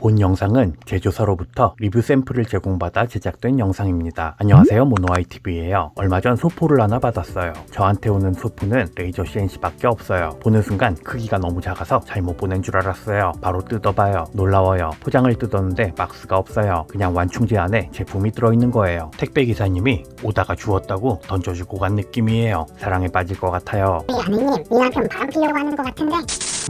본 영상은 제조사로부터 리뷰 샘플을 제공받아 제작된 영상입니다. 안녕하세요, 모노아이TV예요. 얼마 전 소포를 하나 받았어요. 저한테 오는 소포는 레이저 CNC밖에 없어요. 보는 순간 크기가 너무 작아서 잘못 보낸 줄 알았어요. 바로 뜯어봐요. 놀라워요. 포장을 뜯었는데 박스가 없어요. 그냥 완충제 안에 제품이 들어있는 거예요. 택배기사님이 오다가 주웠다고 던져주고 간 느낌이에요. 사랑에 빠질 것 같아요. 아내님, 이 남편 바람 피려고 하는 것 같은데.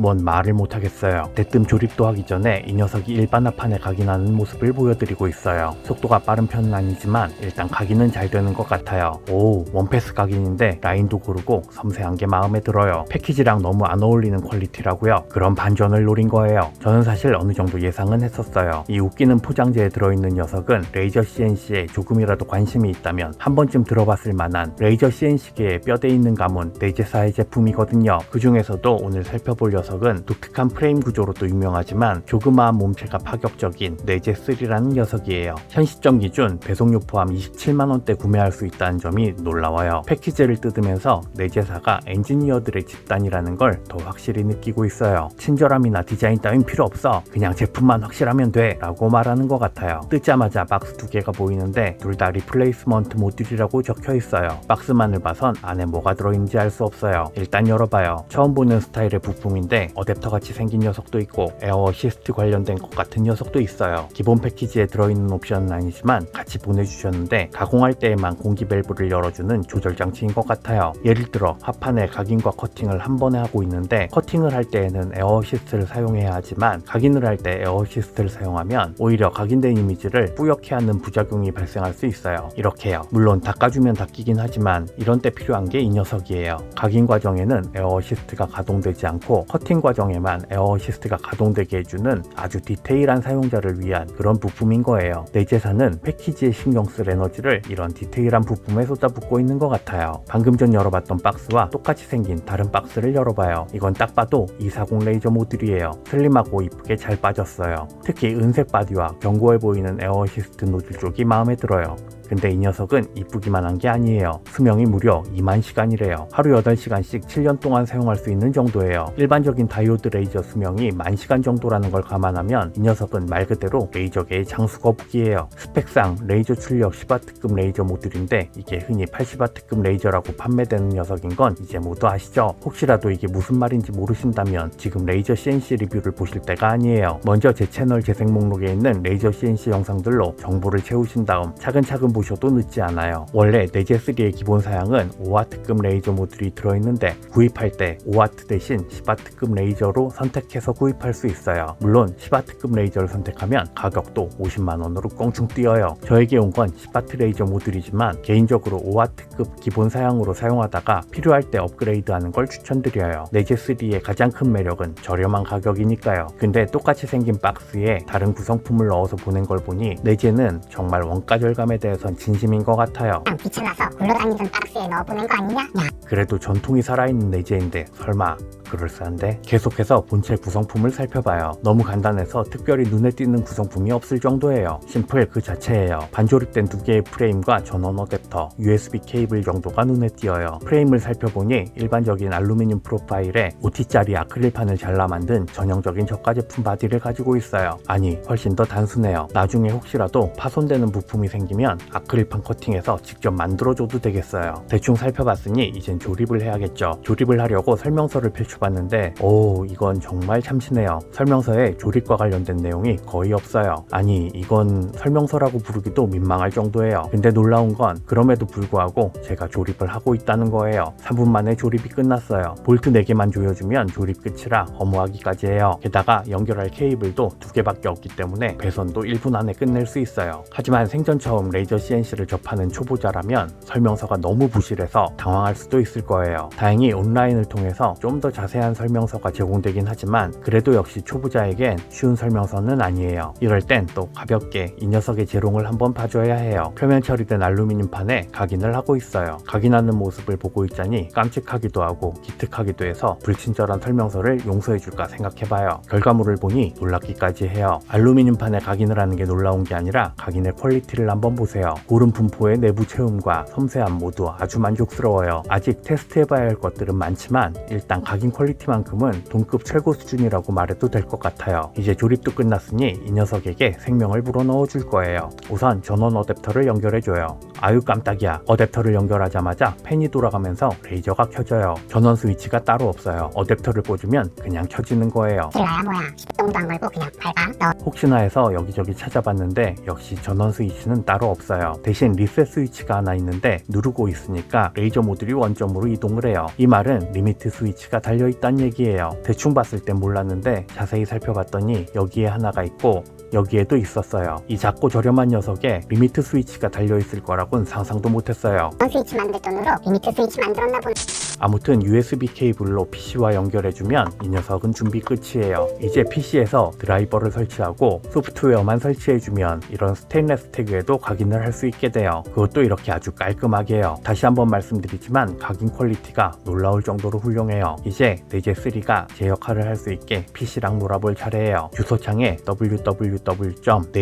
뭔 말을 못하겠어요. 대뜸 조립도 하기 전에 이 녀석이 일반 합판에 각인하는 모습을 보여드리고 있어요. 속도가 빠른 편은 아니지만 일단 각인은 잘 되는 것 같아요. 오, 원패스 각인인데 라인도 고르고 섬세한 게 마음에 들어요. 패키지랑 너무 안 어울리는 퀄리티라고요. 그런 반전을 노린 거예요. 저는 사실 어느 정도 예상은 했었어요. 이 웃기는 포장재에 들어있는 녀석은 레이저 CNC에 조금이라도 관심이 있다면 한 번쯤 들어봤을 만한 레이저 CNC계의 뼈대 있는 가문 내제사의 제품이거든요. 그 중에서도 오늘 살펴볼 녀석은 독특한 프레임 구조로도 유명하지만 조그마한 몸체가 파격적인 내제3라는 녀석이에요. 현 시점 기준 배송료 포함 27만원대 구매할 수 있다는 점이 놀라워요. 패키지를 뜯으면서 내제사가 엔지니어들의 집단이라는 걸 더 확실히 느끼고 있어요. 친절함이나 디자인 따윈 필요 없어. 그냥 제품만 확실하면 돼 라고 말하는 것 같아요. 뜯자마자 박스 두 개가 보이는데 둘 다 리플레이스먼트 모듈이라고 적혀 있어요. 박스만을 봐선 안에 뭐가 들어있는지 알 수 없어요. 일단 열어봐요. 처음 보는 스타일의 부품인데 어댑터 같이 생긴 녀석도 있고 에어 어시스트 관련된 것 같은 녀석도 있어요. 기본 패키지에 들어있는 옵션은 아니지만 같이 보내주셨는데 가공할 때에만 공기 밸브를 열어주는 조절 장치인 것 같아요. 예를 들어 합판에 각인과 커팅을 한 번에 하고 있는데 커팅을 할 때에는 에어 어시스트를 사용해야 하지만 각인을 할 때 에어 어시스트를 사용하면 오히려 각인된 이미지를 뿌옇게 하는 부작용이 발생할 수 있어요. 이렇게요. 물론 닦아주면 닦이긴 하지만 이런 때 필요한 게 이 녀석이에요. 각인 과정에는 에어 어시스트가 가동되지 않고 커팅 과정에만 에어 어시스트가 가동되게 해주는 아주 디테일한 사용자를 위한 그런 부품인 거예요. 내제사는 패키지에 신경 쓸 에너지를 이런 디테일한 부품에 쏟아붓고 있는 것 같아요. 방금 전 열어봤던 박스와 똑같이 생긴 다른 박스를 열어봐요. 이건 딱 봐도 240 레이저 모듈이에요. 슬림하고 이쁘게 잘 빠졌어요. 특히 은색 바디와 견고해 보이는 에어 어시스트 노즐 쪽이 마음에 들어요. 근데 이 녀석은 이쁘기만 한 게 아니에요. 수명이 무려 2만 시간이래요. 하루 8시간씩 7년 동안 사용할 수 있는 정도예요. 일반적인 다이오드 레이저 수명이 10,000시간 정도라는 걸 감안하면 이 녀석은 말 그대로 레이저계의 장수 거북이에요. 스펙상 레이저 출력 10W급 레이저 모듈인데 이게 흔히 80W급 레이저라고 판매되는 녀석인 건 이제 모두 아시죠? 혹시라도 이게 무슨 말인지 모르신다면 지금 레이저 CNC 리뷰를 보실 때가 아니에요. 먼저 제 채널 재생 목록에 있는 레이저 CNC 영상들로 정보를 채우신 다음 차근차근 보셔도 늦지 않아요. 원래 내제3의 기본 사양은 5W급 레이저 모듈이 들어있는데 구입할 때 5W 대신 10W급 레이저로 선택해서 구입할 수 있어요. 물론 10W급 레이저를 선택하면 가격도 50만원으로 껑충 뛰어요. 저에게 온 건 10W 레이저 모듈이지만 개인적으로 5W급 기본 사양으로 사용하다가 필요할 때 업그레이드하는 걸 추천드려요. 내제3의 가장 큰 매력은 저렴한 가격이니까요. 근데 똑같이 생긴 박스에 다른 구성품을 넣어서 보낸 걸 보니 내제는 정말 원가 절감에 대해서 진심인 것 같아요. 귀찮아서 굴러다니던 박스에 넣어보낸 거 아니냐? 그래도 전통이 살아있는 내제인데 설마 그럴싸한데? 계속해서 본체 구성품을 살펴봐요. 너무 간단해서 특별히 눈에 띄는 구성품이 없을 정도예요. 심플 그 자체예요. 반조립된 두 개의 프레임과 전원 어댑터, USB 케이블 정도가 눈에 띄어요. 프레임을 살펴보니 일반적인 알루미늄 프로파일에 5T짜리 아크릴판을 잘라 만든 전형적인 저가 제품 바디를 가지고 있어요. 아니, 훨씬 더 단순해요. 나중에 혹시라도 파손되는 부품이 생기면 아크릴판 커팅해서 직접 만들어줘도 되겠어요. 대충 살펴봤으니 이젠 조립을 해야겠죠. 조립을 하려고 설명서를 펼쳐봤는데 오, 이건 정말 참신해요. 설명서에 조립과 관련된 내용이 거의 없어요. 아니, 이건 설명서라고 부르기도 민망할 정도예요. 근데 놀라운 건 그럼에도 불구하고 제가 조립을 하고 있다는 거예요. 3분 만에 조립이 끝났어요. 볼트 4개만 조여주면 조립 끝이라 허무하기까지 해요. 게다가 연결할 케이블도 2개밖에 없기 때문에 배선도 1분 안에 끝낼 수 있어요. 하지만 생전 처음 레이저 CNC를 접하는 초보자라면 설명서가 너무 부실해서 당황할 수도 있을 거예요. 다행히 온라인을 통해서 좀 더 자세한 설명서가 제공되긴 하지만 그래도 역시 초보자에겐 쉬운 설명서는 아니에요. 이럴 땐 또 가볍게 이 녀석의 재롱을 한번 봐줘야 해요. 표면 처리된 알루미늄판에 각인을 하고 있어요. 각인하는 모습을 보고 있자니 깜찍하기도 하고 기특하기도 해서 불친절한 설명서를 용서해줄까 생각해봐요. 결과물을 보니 놀랍기까지 해요. 알루미늄판에 각인을 하는 게 놀라운 게 아니라 각인의 퀄리티를 한번 보세요. 고른 분포의 내부 채움과 섬세함 모두 아주 만족스러워요. 아직 테스트해봐야 할 것들은 많지만 일단 각인 퀄리티 퀄리티만큼은 동급 최고 수준이라고 말해도 될 것 같아요. 이제 조립도 끝났으니 이 녀석에게 생명을 불어넣어 줄 거예요. 우선 전원 어댑터를 연결해줘요. 아유 깜짝이야. 어댑터를 연결하자마자 팬이 돌아가면서 레이저가 켜져요. 전원 스위치가 따로 없어요. 어댑터를 꽂으면 그냥 켜지는 거예요. 딜러야 뭐야. 시동도 안 걸고 그냥 밟아 넣어. 혹시나 해서 여기저기 찾아봤는데 역시 전원 스위치는 따로 없어요. 대신 리셋 스위치가 하나 있는데 누르고 있으니까 레이저 모듈이 원점으로 이동을 해요. 이 말은 리미트 스위치가 달려있다는 얘기예요. 대충 봤을 땐 몰랐는데 자세히 살펴봤더니 여기에 하나가 있고 여기에도 있었어요. 이 작고 저렴한 녀석에 리미트 스위치가 달려있을 거라고는 상상도 못했어요. 전원 스위치 만들 돈으로 리미트 스위치 만들었나 보네. 아무튼 USB 케이블로 PC와 연결해주면 이 녀석은 준비 끝이에요. 이제 PC에서 드라이버를 설치하고 소프트웨어만 설치해주면 이런 스테인레스 태그에도 각인을 할 수 있게 돼요. 그것도 이렇게 아주 깔끔하게요. 다시 한번 말씀드리지만 각인 퀄리티가 놀라울 정도로 훌륭해요. 이제 네제3가 제 역할을 할 수 있게 PC랑 놀아볼 차례예요. 주소창에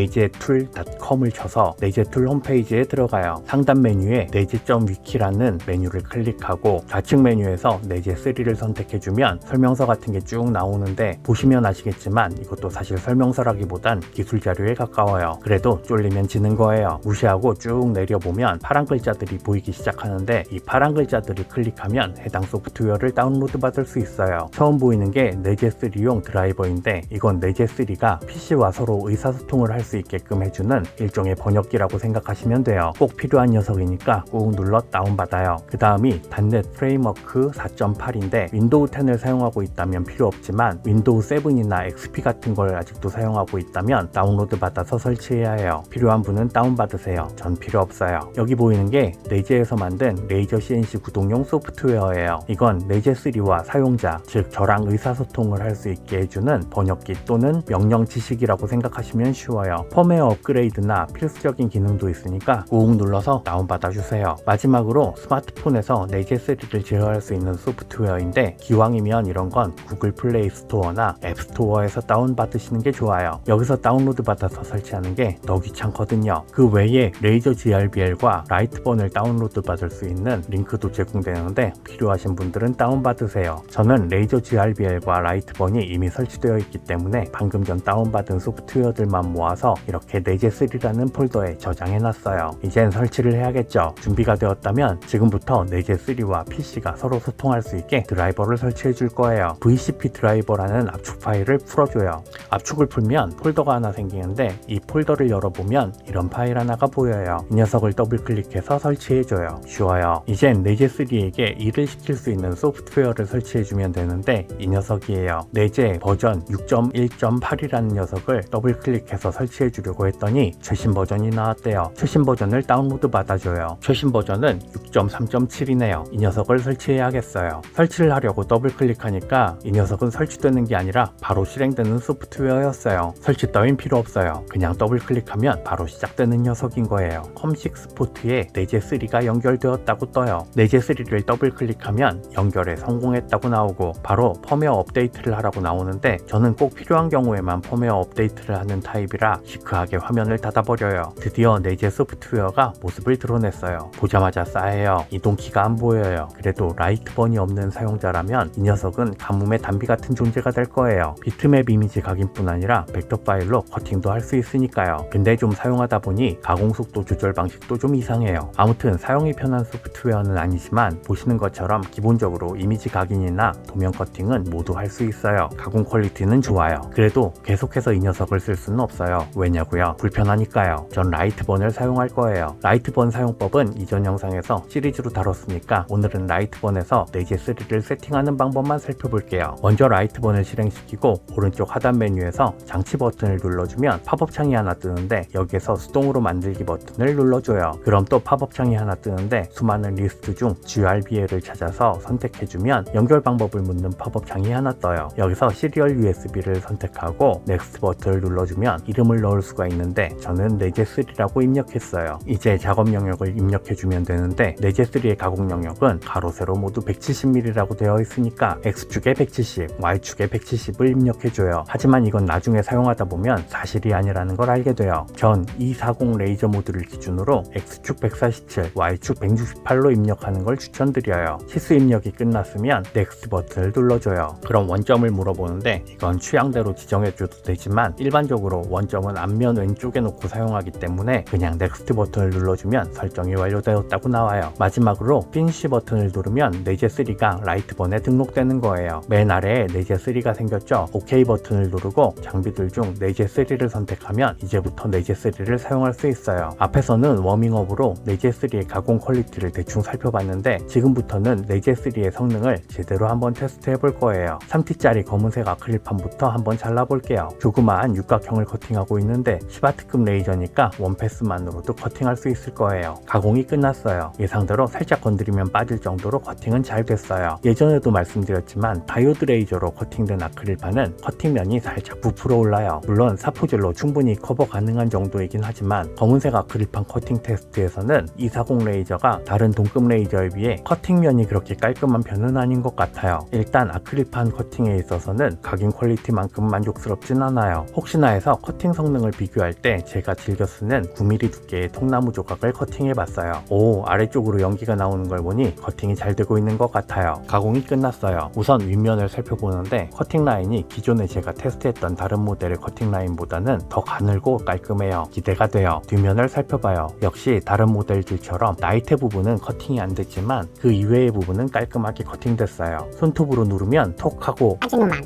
www.nejetul.com을 쳐서 네제툴 홈페이지에 들어가요. 상단 메뉴에 neje.wiki라는 메뉴를 클릭하고 좌측 메뉴에서 네제3를 선택해주면 설명서 같은 게 쭉 나오는데 보시면 아시겠지만 이것도 사실 설명서라기보단 기술 자료에 가까워요. 그래도 쫄리면 지는 거예요. 무시하고 쭉 내려보면 파란 글자들이 보이기 시작하는데 이 파란 글자들을 클릭하면 해당 소프트웨어를 다운로드 받을 수 있어요. 처음 보이는 게 네제3용 드라이버인데 이건 네제3가 PC와 서로 의사소통을 할 수 있게끔 해주는 일종의 번역기라고 생각하시면 돼요. 꼭 필요한 녀석이니까 꾹 눌러 다운받아요. 그 다음이 단넷 프레임워크 4.8인데 윈도우 10을 사용하고 있다면 필요 없지만 윈도우 7이나 XP 같은 걸 아직도 사용하고 있다면 다운로드 받아서 설치해야 해요. 필요한 분은 다운받으세요. 전 필요 없어요. 여기 보이는 게 네제에서 만든 레이저 CNC 구동용 소프트웨어예요. 이건 네제3와 사용자, 즉 저랑 의사소통을 할 수 있게 해주는 번역기 또는 명령 지식이라고 생각하시면 쉬워요. 펌웨어 업그레이드나 필수적인 기능도 있으니까 꾹 눌러서 다운받아주세요. 마지막으로 스마트폰에서 네제3를 제어할 수 있는 소프트웨어인데 기왕이면 이런 건 구글 플레이 스토어나 앱 스토어에서 다운받으시는 게 좋아요. 여기서 다운로드 받아서 설치하는 게 더 귀찮거든요. 그 외에 레이저 GRBL과 라이트번을 다운로드 받을 수 있는 링크도 제공되는데 필요하신 분들은 다운받으세요. 저는 레이저 GRBL과 라이트번이 이미 설치되어 있기 때문에 방금 전 다운받은 소프트웨어들만 모아서 이렇게 네제3라는 폴더에 저장해놨어요. 이젠 설치를 해야겠죠. 준비가 되었다면 지금부터 네제3와 PC가 서로 소통할 수 있게 드라이버를 설치해 줄 거예요. VCP 드라이버라는 압축 파일을 풀어줘요. 압축을 풀면 폴더가 하나 생기는데 이 폴더를 열어보면 이런 파일 하나가 보여요. 이 녀석을 더블 클릭해서 설치해줘요. 쉬워요. 이젠 네제3에게 일을 시킬 수 있는 소프트웨어를 설치해주면 되는데 이 녀석이에요. 네제 버전 6.1.8이라는 녀석을 더블 클릭해서 설치해주려고 했더니 최신 버전이 나왔대요. 최신 버전을 다운로드 받아줘요. 최신 버전은 6.3.7이네요. 이 녀석을 설치해야겠어요. 설치를 하려고 더블 클릭하니까 이 녀석은 설치되는 게 아니라 바로 실행되는 소프트웨어였어요. 설치 따윈 필요 없어요. 그냥 더블 클릭하면 바로 시작되는 녀석인 거예요. 컴6 포트에 네제3가 연결되었다고 떠요. 네제3를 더블 클릭하면 연결에 성공했다고 나오고 바로 펌웨어 업데이트를 하라고 나오는데 저는 꼭 필요한 경우에만 펌웨어 업데이트를 하는 타입이라 시크하게 화면을 닫아버려요. 드디어 네제 소프트웨어가 모습을 드러냈어요. 보자마자 싸해요. 이동키가 안 보여요. 그래도 라이트번이 없는 사용자라면 이 녀석은 가뭄의 단비 같은 존재가 될 거예요. 비트맵 이미지 각인뿐 아니라 벡터 파일로 커팅도 할 수 있으니까요. 근데 좀 사용하다 보니 가공 속도 조절 방식도 좀 이상해요. 아무튼 사용이 편한 소프트웨어는 아니지만 보시는 것처럼 기본적으로 이미지 각인이나 도면 커팅은 모두 할 수 있어요. 가공 퀄리티는 좋아요. 그래도 계속해서 이 녀석을 쓸 수는 없어요. 왜냐고요? 불편하니까요. 전 라이트번을 사용할 거예요. 라이트번 사용법은 이전 영상에서 시리즈로 다뤘으니까 오늘은 라이트번에서 네제3를 세팅하는 방법만 살펴볼게요. 먼저 라이트번을 실행시키고 오른쪽 하단 메뉴에서 장치 버튼을 눌러주면 팝업 창이 하나 뜨는데 여기에서 수동으로 만들기 버튼을 눌러줘요. 그럼 또 팝업 창이 하나 뜨는데 수많은 리스트 중 GRBL을 찾아서 선택해주면 연결 방법을 묻는 팝업 창이 하나 떠요. 여기서 시리얼 USB를 선택하고 넥스트 버튼을 눌러주면 이름을 넣을 수가 있는데 저는 네제3라고 입력했어요. 이제 작업 영역을 입력해주면 되는데 네제3의 가공 영역은 가로 세로 대로 모두 170mm라고 되어 있으니까 X축에 170, Y축에 170을 입력해줘요. 하지만 이건 나중에 사용하다 보면 사실이 아니라는 걸 알게 돼요. 전 240 레이저 모드를 기준으로 X축 147, Y축 168로 입력하는 걸 추천드려요. 시스 입력이 끝났으면 넥스트 버튼을 눌러줘요. 그럼 원점을 물어보는데 이건 취향대로 지정해줘도 되지만 일반적으로 원점은 앞면 왼쪽에 놓고 사용하기 때문에 그냥 넥스트 버튼을 눌러주면 설정이 완료되었다고 나와요. 마지막으로 피니쉬 버튼을 누르면 네제3가 라이트번에 등록되는 거예요. 맨 아래에 네제3가 생겼죠? OK 버튼을 누르고 장비들 중 네제3를 선택하면 이제부터 네제3를 사용할 수 있어요. 앞에서는 워밍업으로 네제3의 가공 퀄리티를 대충 살펴봤는데 지금부터는 네제3의 성능을 제대로 한번 테스트 해볼 거예요. 3T짜리 검은색 아크릴판부터 한번 잘라볼게요. 조그마한 육각형을 커팅하고 있는데 10W급 레이저니까 원패스만으로도 커팅할 수 있을 거예요. 가공이 끝났어요. 예상대로 살짝 건드리면 빠질 정도로 커팅은 잘 됐어요. 예전에도 말씀드렸지만 다이오드 레이저로 커팅된 아크릴판은 커팅면이 살짝 부풀어 올라요. 물론 사포질로 충분히 커버 가능한 정도이긴 하지만 검은색 아크릴판 커팅 테스트에서는 240 레이저가 다른 동급 레이저에 비해 커팅면이 그렇게 깔끔한 편은 아닌 것 같아요. 일단 아크릴판 커팅에 있어서는 각인 퀄리티만큼 만족스럽진 않아요. 혹시나 해서 커팅 성능을 비교할 때 제가 즐겨 쓰는 9mm 두께의 통나무 조각을 커팅해봤어요. 오, 아래쪽으로 연기가 나오는 걸 보니 커팅이 잘 되고 있는 것 같아요. 가공이 끝났어요. 우선 윗면을 살펴보는데 커팅 라인이 기존에 제가 테스트했던 다른 모델의 커팅 라인보다는 더 가늘고 깔끔해요. 기대가 돼요. 뒷면을 살펴봐요. 역시 다른 모델들처럼 나이테 부분은 커팅이 안 됐지만 그 이외의 부분은 깔끔하게 커팅됐어요. 손톱으로 누르면 톡 하고 하지노만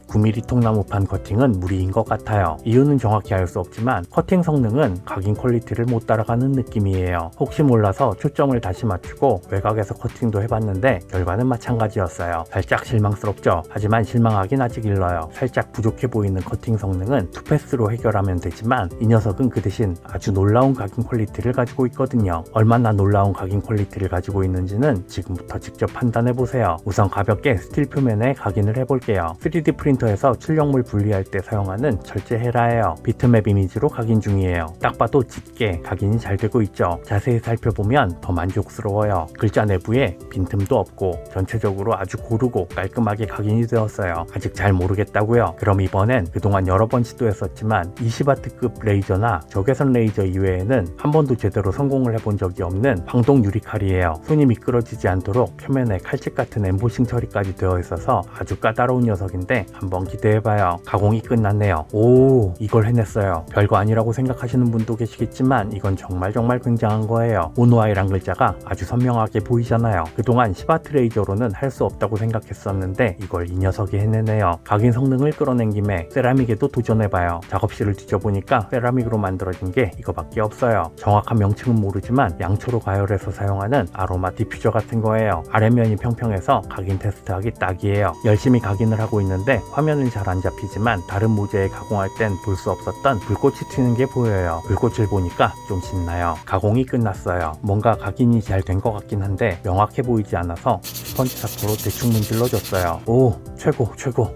9mm 통나무판 커팅은 무리인 것 같아요. 이유는 정확히 알 수 없지만 커팅 성능은 각인 퀄리티를 못 따라가는 느낌이에요. 혹시 몰라서 초점을 다시 맞추고 외곽에서 커팅도 해봤는데 결과는 마찬가지였어요. 살짝 실망스럽죠? 하지만 실망하긴 아직 일러요. 살짝 부족해 보이는 커팅 성능은 투패스로 해결하면 되지만 이 녀석은 그 대신 아주 놀라운 각인 퀄리티를 가지고 있거든요. 얼마나 놀라운 각인 퀄리티를 가지고 있는지는 지금부터 직접 판단해보세요. 우선 가볍게 스틸 표면에 각인을 해볼게요. 3D 프린터에서 출력물 분리할 때 사용하는 철제 헤라예요. 비트맵 이미지로 각인 중이에요. 딱 봐도 짙게 각인이 잘 되고 있죠. 자세히 살펴보면 더 만족스러워요. 글자 내부에 빈틈도 없고 전체적으로 아주 고르고 깔끔하게 각인이 되었어요. 아직 잘 모르겠다고요? 그럼 이번엔 그동안 여러 번 시도했었지만 20W급 레이저나 적외선 레이저 이외에는 한 번도 제대로 성공을 해본 적이 없는 황동 유리칼이에요. 손이 미끄러지지 않도록 표면에 칼집 같은 엠보싱 처리까지 되어 있어서 아주 까다로운 녀석인데 한번 기대해봐요. 가공이 끝났네요. 오, 이걸 해냈어요. 별거 아니라고 생각하시는 분도 계시겠지만 이건 정말 굉장한 거예요. 모노아이란 글자가 아주 선명하게 보이잖아요. 그동안 10W 레이저로는 할 수 없다고 생각했었는데 이걸 이 녀석이 해내네요. 각인 성능을 끌어낸 김에 세라믹에도 도전해봐요. 작업실을 뒤져보니까 세라믹으로 만들어진 게 이거밖에 없어요. 정확한 명칭은 모르지만 양초로 가열해서 사용하는 아로마 디퓨저 같은 거예요. 아랫면이 평평해서 각인 테스트하기 딱이에요. 열심히 각인을 하고 있는데 화면은 잘 안 잡히지만 다른 모재에 가공할 땐 볼 수 없었던 불꽃이 튀는 게 보여요. 불꽃을 보니까 좀 신나요. 가공이 끝났어요. 뭔가 각인이 잘 된 것 같긴 한데 명확해 보이지 않아서 스펀지 사포로 대충 문질러줬어요. 오, 최고.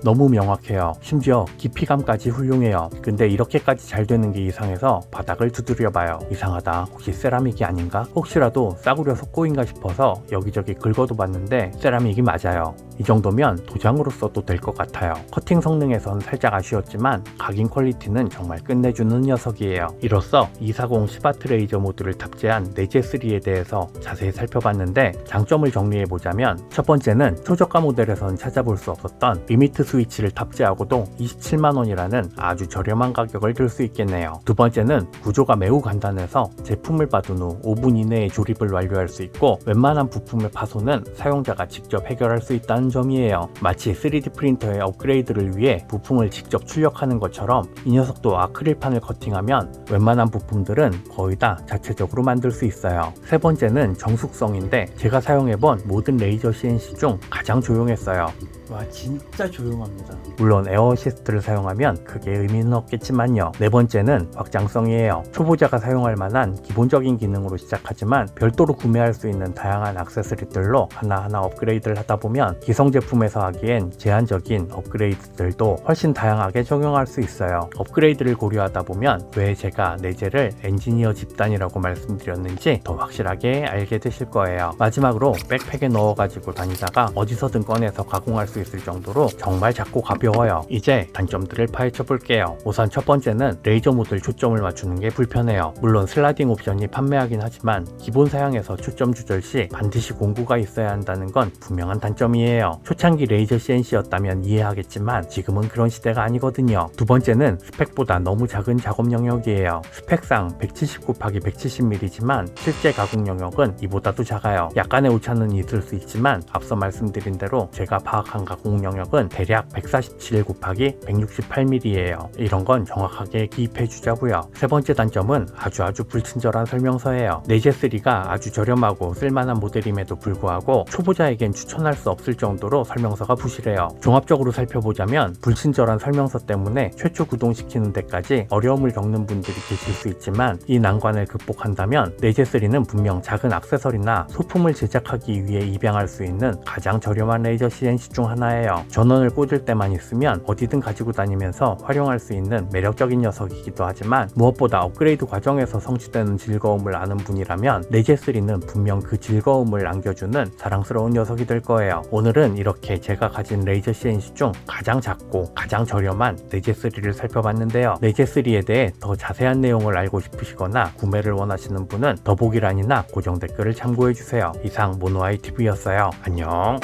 너무 명확해요. 심지어 깊이감까지 훌륭해요. 근데 이렇게까지 잘 되는 게 이상해서 바닥을 두드려봐요. 이상하다. 혹시 세라믹이 아닌가? 혹시라도 싸구려 속고인가 싶어서 여기저기 긁어도 봤는데 세라믹이 맞아요. 이 정도면 도장으로 써도 될 것 같아요. 커팅 성능에선 살짝 아쉬웠지만 각인 퀄리티는 정말 끝내주는 녀석이에요. 이로써 240 10W 레이저 모드를 탑재한 네제3에 대해서 자세히 살펴봤는데 장점을 정리해보자면 첫 번째는 초저가 모델에선 찾아볼 수 없었던 리미트 스위치를 탑재하고도 27만원이라는 아주 저렴한 가격을 들 수 있겠네요. 두 번째는 구조가 매우 간단해서 제품을 받은 후 5분 이내에 조립을 완료할 수 있고 웬만한 부품의 파손은 사용자가 직접 해결할 수 있다는 점이에요. 마치 3D 프린터의 업그레이드를 위해 부품을 직접 출력하는 것처럼 이 녀석도 아크릴판을 커팅하면 웬만한 부품들은 거의 다 자체적으로 만들 수 있어요. 세 번째는 정숙성인데 제가 사용해본 모든 레이저 CNC 중 가장 조용했어요. 와, 진짜 조용합니다. 물론 에어 어시스트를 사용하면 크게 의미는 없겠지만요. 네 번째는 확장성이에요. 초보자가 사용할 만한 기본적인 기능으로 시작하지만 별도로 구매할 수 있는 다양한 액세서리들로 하나하나 업그레이드를 하다 보면 기성 제품에서 하기엔 제한적인 업그레이드들도 훨씬 다양하게 적용할 수 있어요. 업그레이드를 고려하다 보면 왜 제가 네제를 엔지니어 집단이라고 말씀드렸는지 더 확실하게 알게 되실 거예요. 마지막 마지막으로 백팩에 넣어가지고 다니다가 어디서든 꺼내서 가공할 수 있을 정도로 정말 작고 가벼워요. 이제 단점들을 파헤쳐 볼게요. 우선 첫 번째는 레이저 모드를 초점을 맞추는 게 불편해요. 물론 슬라이딩 옵션이 판매하긴 하지만 기본 사양에서 초점 조절 시 반드시 공구가 있어야 한다는 건 분명한 단점이에요. 초창기 레이저 CNC였다면 이해하겠지만 지금은 그런 시대가 아니거든요. 두 번째는 스펙보다 너무 작은 작업 영역이에요. 스펙상 170 곱하기 170mm지만 실제 가공 영역은 이보다도 작아요. 약간의 오차는 있을 수 있지만 앞서 말씀드린 대로 제가 파악한 가공 영역은 대략 147 곱하기 168mm예요. 이런 건 정확하게 기입해 주자고요. 세 번째 단점은 아주 불친절한 설명서예요. 네제3가 아주 저렴하고 쓸만한 모델임에도 불구하고 초보자에겐 추천할 수 없을 정도로 설명서가 부실해요. 종합적으로 살펴보자면 불친절한 설명서 때문에 최초 구동시키는 데까지 어려움을 겪는 분들이 계실 수 있지만 이 난관을 극복한다면 네제3는 분명 작은 액세서리나 소품을 제작하기 위해 입양할 수 있는 가장 저렴한 레이저 CNC 중 하나예요. 전원을 꽂을 때만 있으면 어디든 가지고 다니면서 활용할 수 있는 매력적인 녀석이기도 하지만 무엇보다 업그레이드 과정에서 성취되는 즐거움을 아는 분이라면 네제3는 분명 그 즐거움을 안겨주는 사랑스러운 녀석이 될 거예요. 오늘은 이렇게 제가 가진 레이저 CNC 중 가장 작고 가장 저렴한 네제3를 살펴봤는데요. 네제3에 대해 더 자세한 내용을 알고 싶으시거나 구매를 원하시는 분은 더보기란이나 고정 댓글을 참고해주세요. 이상 모노아이 TV였어요. 안녕.